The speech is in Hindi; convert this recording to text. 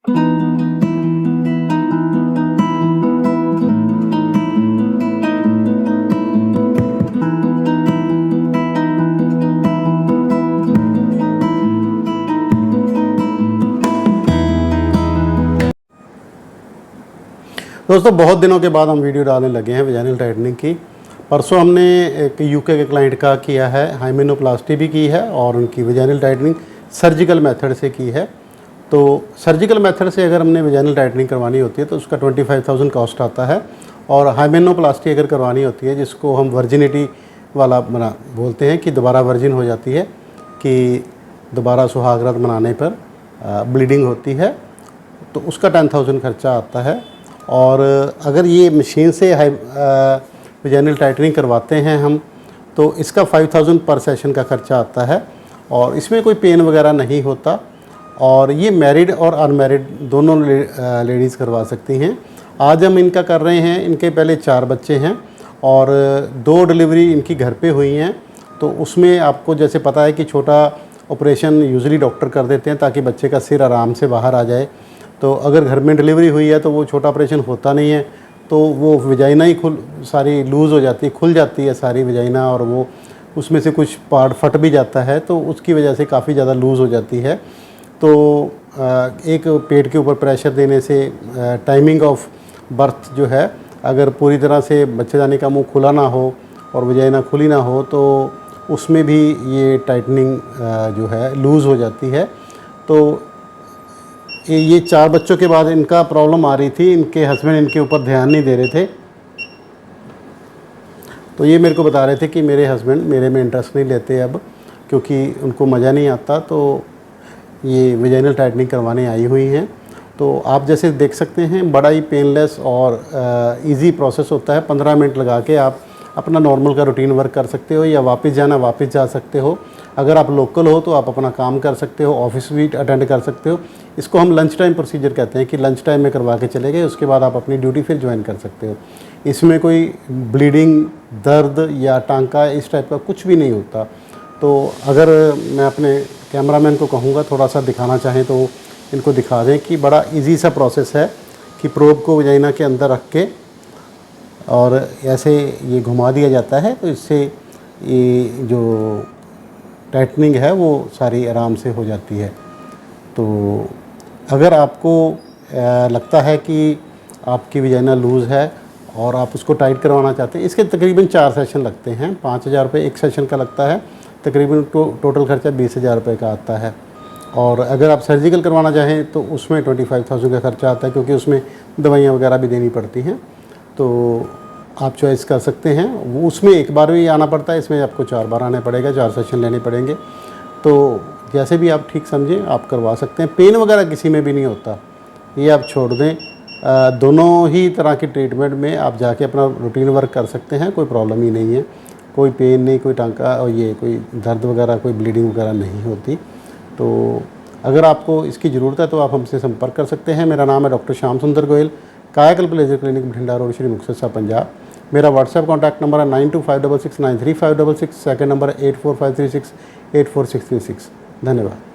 दोस्तों बहुत दिनों के बाद हम वीडियो डालने लगे हैं वजाइनल टाइटनिंग की। परसों हमने एक यूके के क्लाइंट का किया है, हाइमेनोप्लास्टी भी की है और उनकी वजाइनल टाइटनिंग सर्जिकल मेथड से की है। तो सर्जिकल मेथड से अगर हमने वजाइनल टाइटनिंग करवानी होती है तो उसका 25,000 कॉस्ट आता है, और हाइमेनोप्लास्टी अगर करवानी होती है जिसको हम वर्जिनिटी वाला बना बोलते हैं कि दोबारा वर्जिन हो जाती है, कि दोबारा सुहागरात मनाने पर ब्लीडिंग होती है, तो उसका 10,000 खर्चा आता है। और अगर ये मशीन से वजाइनल टाइटनिंग करवाते हैं हम तो इसका 5,000 पर सेशन का खर्चा आता है, और इसमें कोई पेन वगैरह नहीं होता। और ये मैरिड और अनमैरिड दोनों लेडीज़ करवा सकती हैं। आज हम इनका कर रहे हैं, इनके पहले 4 बच्चे हैं और 2 डिलीवरी इनकी घर पे हुई हैं। तो उसमें आपको जैसे पता है कि छोटा ऑपरेशन यूजुअली डॉक्टर कर देते हैं ताकि बच्चे का सिर आराम से बाहर आ जाए। तो अगर घर में डिलीवरी हुई है तो वो छोटा ऑपरेशन होता नहीं है, तो वो वजाइना ही सारी लूज़ हो जाती है, खुल जाती है सारी वजाइना, और वो उसमें से कुछ पार्ट फट भी जाता है, तो उसकी वजह से काफ़ी ज़्यादा लूज़ हो जाती है। तो एक पेट के ऊपर प्रेशर देने से टाइमिंग ऑफ बर्थ जो है, अगर पूरी तरह से बच्चेदानी का मुंह खुला ना हो और वजाइना खुली ना हो तो उसमें भी ये टाइटनिंग जो है लूज़ हो जाती है। तो ये 4 बच्चों के बाद इनका प्रॉब्लम आ रही थी, इनके हस्बैंड इनके ऊपर ध्यान नहीं दे रहे थे। तो ये मेरे को बता रहे थे कि मेरे हस्बैंड मेरे में इंटरेस्ट नहीं लेते अब, क्योंकि उनको मज़ा नहीं आता। तो ये वजाइनल टाइटनिंग करवाने आई हुई हैं। तो आप जैसे देख सकते हैं बड़ा ही पेनलेस और इजी प्रोसेस होता है। 15 मिनट लगा के आप अपना नॉर्मल का रूटीन वर्क कर सकते हो, या वापस जाना वापस जा सकते हो। अगर आप लोकल हो तो आप अपना काम कर सकते हो, ऑफिस भी अटेंड कर सकते हो। इसको हम लंच टाइम प्रोसीजर कहते हैं कि लंच टाइम में करवा के चले गए, उसके बाद आप अपनी ड्यूटी फिर ज्वाइन कर सकते हो। इसमें कोई ब्लीडिंग, दर्द या टांका इस टाइप का कुछ भी नहीं होता। तो अगर मैं अपने कैमरामैन को कहूँगा थोड़ा सा दिखाना चाहें तो इनको दिखा दें कि बड़ा इजी सा प्रोसेस है कि प्रोब को वजाइना के अंदर रख के और ऐसे ये घुमा दिया जाता है, तो इससे ये जो टाइटनिंग है वो सारी आराम से हो जाती है। तो अगर आपको लगता है कि आपकी वजाइना लूज़ है और आप उसको टाइट करवाना चाहते हैं, इसके तकरीबन 4 सेशन लगते हैं। 5,000 रुपये एक सेशन का लगता है, तकरीबन टोटल खर्चा 20,000 रुपये का आता है। और अगर आप सर्जिकल करवाना चाहें तो उसमें 25,000 का खर्चा आता है, क्योंकि उसमें दवाइयाँ वगैरह भी देनी पड़ती हैं। तो आप चॉइस कर सकते हैं, वो उसमें एक बार भी आना पड़ता है, इसमें आपको 4 बार आना पड़ेगा, 4 सेशन लेने पड़ेंगे। तो जैसे भी आप ठीक समझें आप करवा सकते हैं। पेन वगैरह किसी में भी नहीं होता, ये आप छोड़ दें। दोनों ही तरह की ट्रीटमेंट में आप जाके अपना रूटीन वर्क कर सकते हैं, कोई प्रॉब्लम ही नहीं है, कोई पेन नहीं, कोई टांका और ये कोई दर्द वगैरह, कोई ब्लीडिंग वगैरह नहीं होती। तो अगर आपको इसकी ज़रूरत है तो आप हमसे संपर्क कर सकते हैं। मेरा नाम है doctor Shyam Sundar Goyal, Kayakalp laser clinic Bathinda road, Shri Muktsar Sahib, Punjab. मेरा व्हाट्सएप कॉन्टैक्ट नंबर है 9256693566। सेकंड नंबर है 8453684636। धन्यवाद।